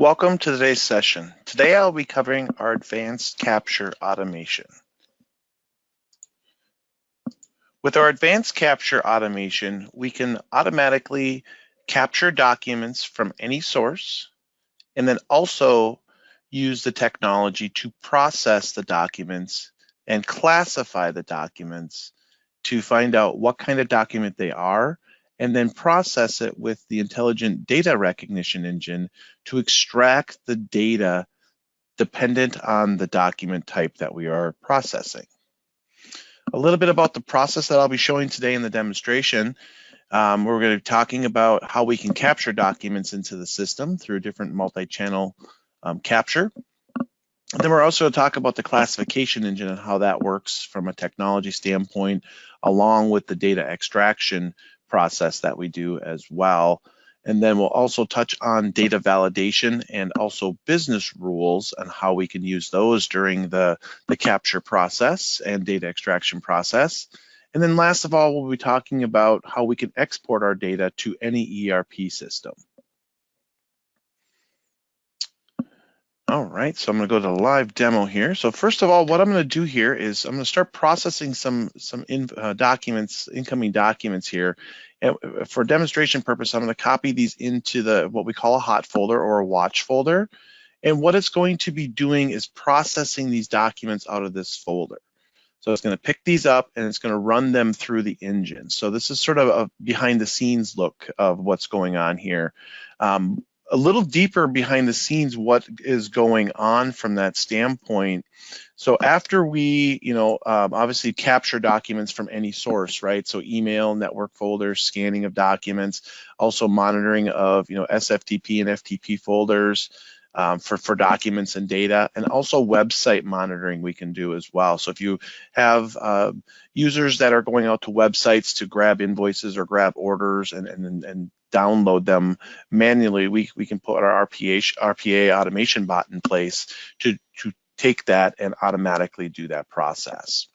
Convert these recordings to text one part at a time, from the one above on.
Welcome to today's session. Today I'll be covering our advanced capture automation. With our advanced capture automation, we can automatically capture documents from any source and then also use the technology to process the documents and classify the documents to find out what kind of document they are and then process it with the intelligent data recognition engine to extract the data dependent on the document type that we are processing. A little bit about the process that I'll be showing today in the demonstration. We're going to be talking about how we can capture documents into the system through different multi-channel capture. And then we're also going to talk about the classification engine and how that works from a technology standpoint, along with the data extraction process that we do as well. And then we'll also touch on data validation and also business rules and how we can use those during the capture process and data extraction process. And then last of all, we'll be talking about how we can export our data to any ERP system. All right, so I'm going to go to the live demo here. So first of all, what I'm going to do here is I'm going to start processing some documents, incoming documents here. And for demonstration purpose, I'm going to copy these into what we call a hot folder or a watch folder. And what it's going to be doing is processing these documents out of this folder. So it's going to pick these up and it's going to run them through the engine. So this is sort of a behind the scenes look of what's going on here. A little deeper behind the scenes, what is going on from that standpoint. So after we, obviously capture documents from any source, right? So email, network folders, scanning of documents, also monitoring of, SFTP and FTP folders for documents and data, and also website monitoring we can do as well. So if you have users that are going out to websites to grab invoices or grab orders and download them manually, we can put our RPA automation bot in place to take that and automatically do that process.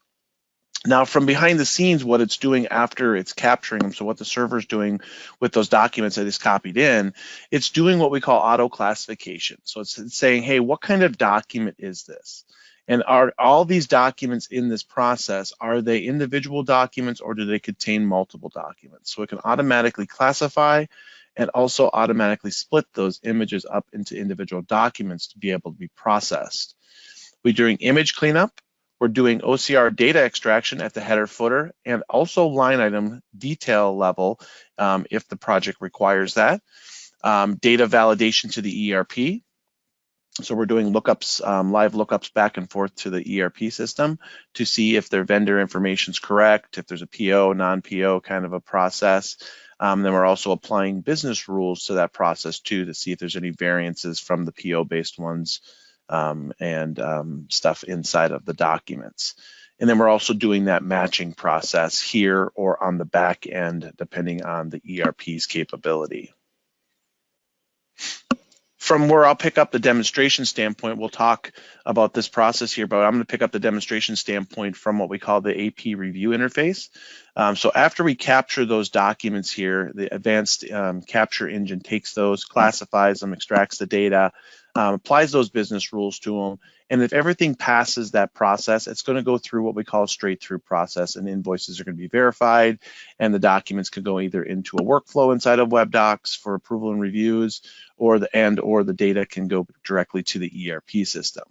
Now, from behind the scenes, what it's doing after it's capturing them, so what the server's doing with those documents that is copied in, it's doing what we call auto classification. So it's saying, hey, what kind of document is this? And are all these documents in this process, are they individual documents or do they contain multiple documents? So it can automatically classify and also automatically split those images up into individual documents to be able to be processed. We're doing image cleanup. We're doing OCR data extraction at the header footer and also line item detail level if the project requires that. Data validation to the ERP. So we're doing lookups, live lookups back and forth to the ERP system to see if their vendor information is correct, if there's a PO, non-PO kind of a process. Then we're also applying business rules to that process too to see if there's any variances from the PO-based ones and stuff inside of the documents. And then we're also doing that matching process here or on the back end, depending on the ERP's capability. From where I'll pick up the demonstration standpoint, we'll talk about this process here, but I'm going to pick up the demonstration standpoint from what we call the AP review interface. So after we capture those documents here, the advanced capture engine takes those, classifies them, extracts the data, applies those business rules to them. And if everything passes that process, it's going to go through what we call a straight through process, and invoices are going to be verified, and the documents could go either into a workflow inside of WebDocs for approval and reviews, or the data can go directly to the ERP system.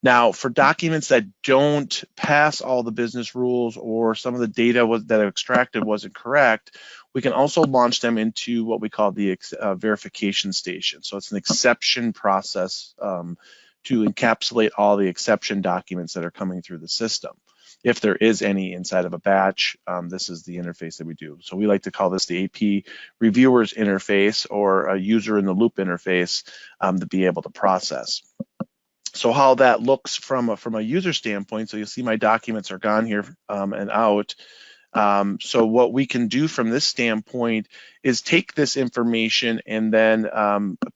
Now, for documents that don't pass all the business rules or some of the data that are extracted wasn't correct, we can also launch them into what we call the verification station. So it's an exception process to encapsulate all the exception documents that are coming through the system. If there is any inside of a batch, this is the interface that we do. So we like to call this the AP reviewers interface or a user in the loop interface to be able to process. So how that looks from a user standpoint, so you'll see my documents are gone here and out. So what we can do from this standpoint is take this information and then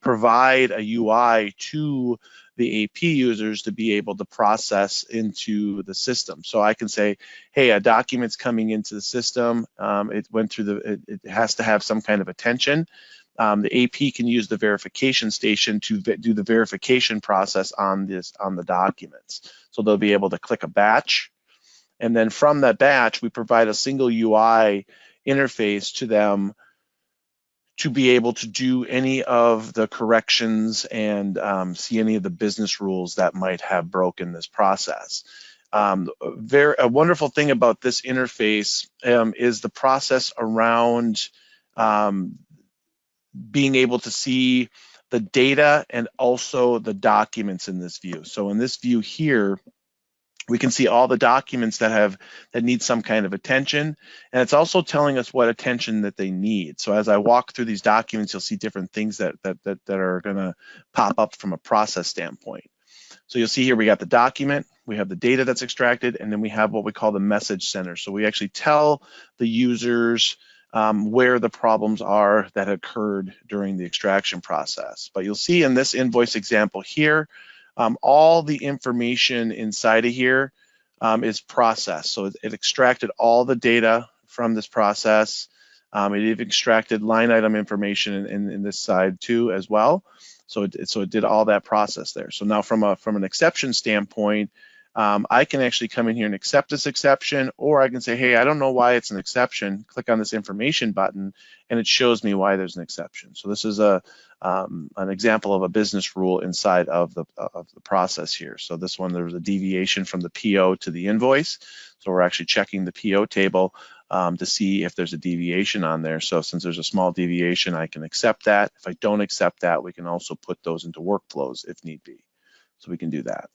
provide a UI to the AP users to be able to process into the system. So I can say, hey, a document's coming into the system. It went through it has to have some kind of attention. the AP can use the verification station to do the verification process on the documents. So they'll be able to click a batch, and then from that batch, we provide a single UI interface to them to be able to do any of the corrections and see any of the business rules that might have broken this process. A wonderful thing about this interface is the process around being able to see the data and also the documents in this view. So in this view here, we can see all the documents that need some kind of attention, and it's also telling us what attention that they need. So as I walk through these documents, you'll see different things that are going to pop up from a process standpoint. So you'll see here we got the document, we have the data that's extracted, and then we have what we call the message center. So we actually tell the users where the problems are that occurred during the extraction process. But you'll see in this invoice example here, all the information inside of here is processed. So it extracted all the data from this process. It even extracted line item information in this side too as well. So it did all that process there. So now from an exception standpoint, I can actually come in here and accept this exception, or I can say, hey, I don't know why it's an exception. Click on this information button, and it shows me why there's an exception. So this is an example of a business rule inside of the process here. So this one, there was a deviation from the PO to the invoice. So we're actually checking the PO table to see if there's a deviation on there. So since there's a small deviation, I can accept that. If I don't accept that, we can also put those into workflows if need be. So we can do that.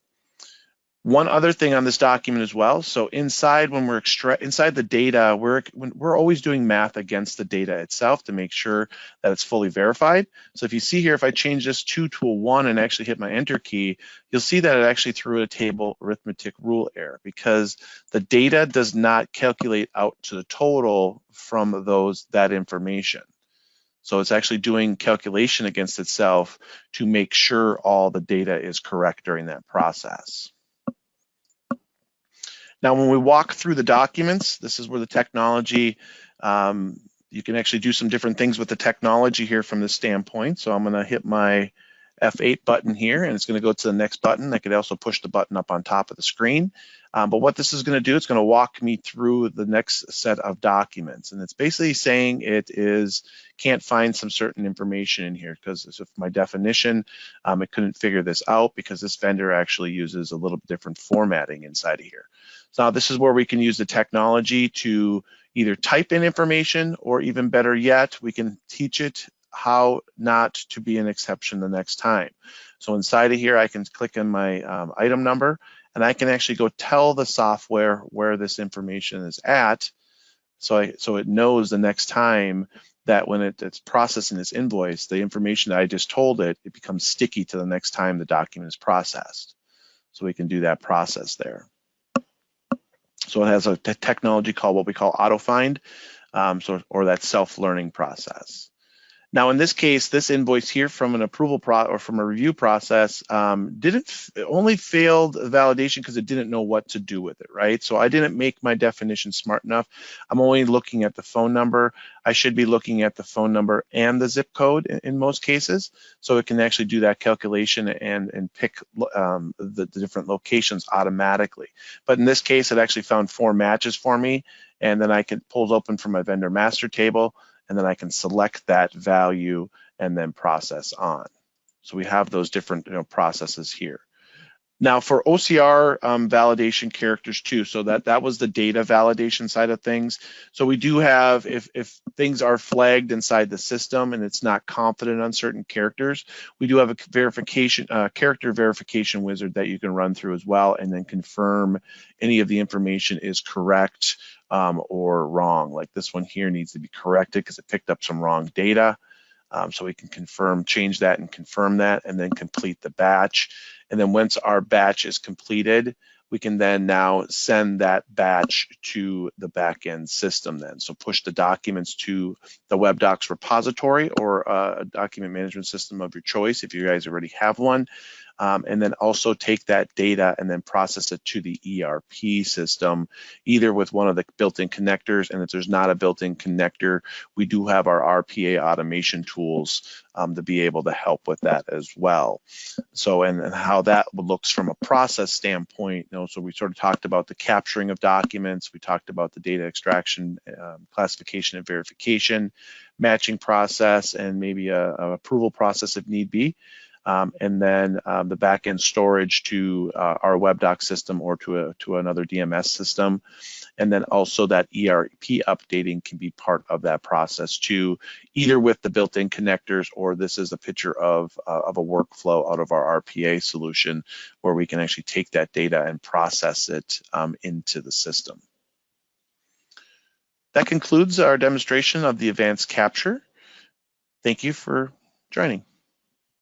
One other thing on this document as well. So inside, when we're inside the data, we're always doing math against the data itself to make sure that it's fully verified. So if you see here, if I change this 2 to a 1 and actually hit my enter key, you'll see that it actually threw a table arithmetic rule error because the data does not calculate out to the total from that information. So it's actually doing calculation against itself to make sure all the data is correct during that process. Now, when we walk through the documents, this is where the technology, you can actually do some different things with the technology here from this standpoint. So I'm going to hit my F8 button here, and it's going to go to the next button. I could also push the button up on top of the screen. But what this is going to do, it's going to walk me through the next set of documents. And it's basically saying can't find some certain information in here because if my definition, it couldn't figure this out because this vendor actually uses a little different formatting inside of here. So now this is where we can use the technology to either type in information, or even better yet, we can teach it how not to be an exception the next time. So inside of here, I can click on my item number, and I can actually go tell the software where this information is at. So it knows the next time that when it's processing this invoice, the information that I just told it becomes sticky to the next time the document is processed. So we can do that process there. So it has a technology called what we call AutoFind, or that self-learning process. Now, in this case, this invoice here from an approval or from a review process only failed validation because it didn't know what to do with it, right? So I didn't make my definition smart enough. I'm only looking at the phone number. I should be looking at the phone number and the zip code in most cases, so it can actually do that calculation and pick the different locations automatically. But in this case, it actually found 4 matches for me, and then I can pull it open from my vendor master table, and then I can select that value and then process on. So we have those different processes here. Now for OCR validation characters too, so that was the data validation side of things. So we do have, if things are flagged inside the system and it's not confident on certain characters, we do have a verification, character verification wizard that you can run through as well, and then confirm any of the information is correct or wrong. Like this one here needs to be corrected because it picked up some wrong data. So we can change that and confirm that, and then complete the batch. And then once our batch is completed, we can then now send that batch to the backend system then. So push the documents to the WebDocs repository or a document management system of your choice if you guys already have one. and then also take that data and then process it to the ERP system, either with one of the built-in connectors, and if there's not a built-in connector, we do have our RPA automation tools to be able to help with that as well. So, and how that looks from a process standpoint, so we sort of talked about the capturing of documents, we talked about the data extraction, classification and verification, matching process, and maybe a approval process if need be. And then the backend storage to our WebDoc system or to another DMS system. And then also that ERP updating can be part of that process too, either with the built-in connectors, or this is a picture of a workflow out of our RPA solution where we can actually take that data and process it into the system. That concludes our demonstration of the advanced capture. Thank you for joining.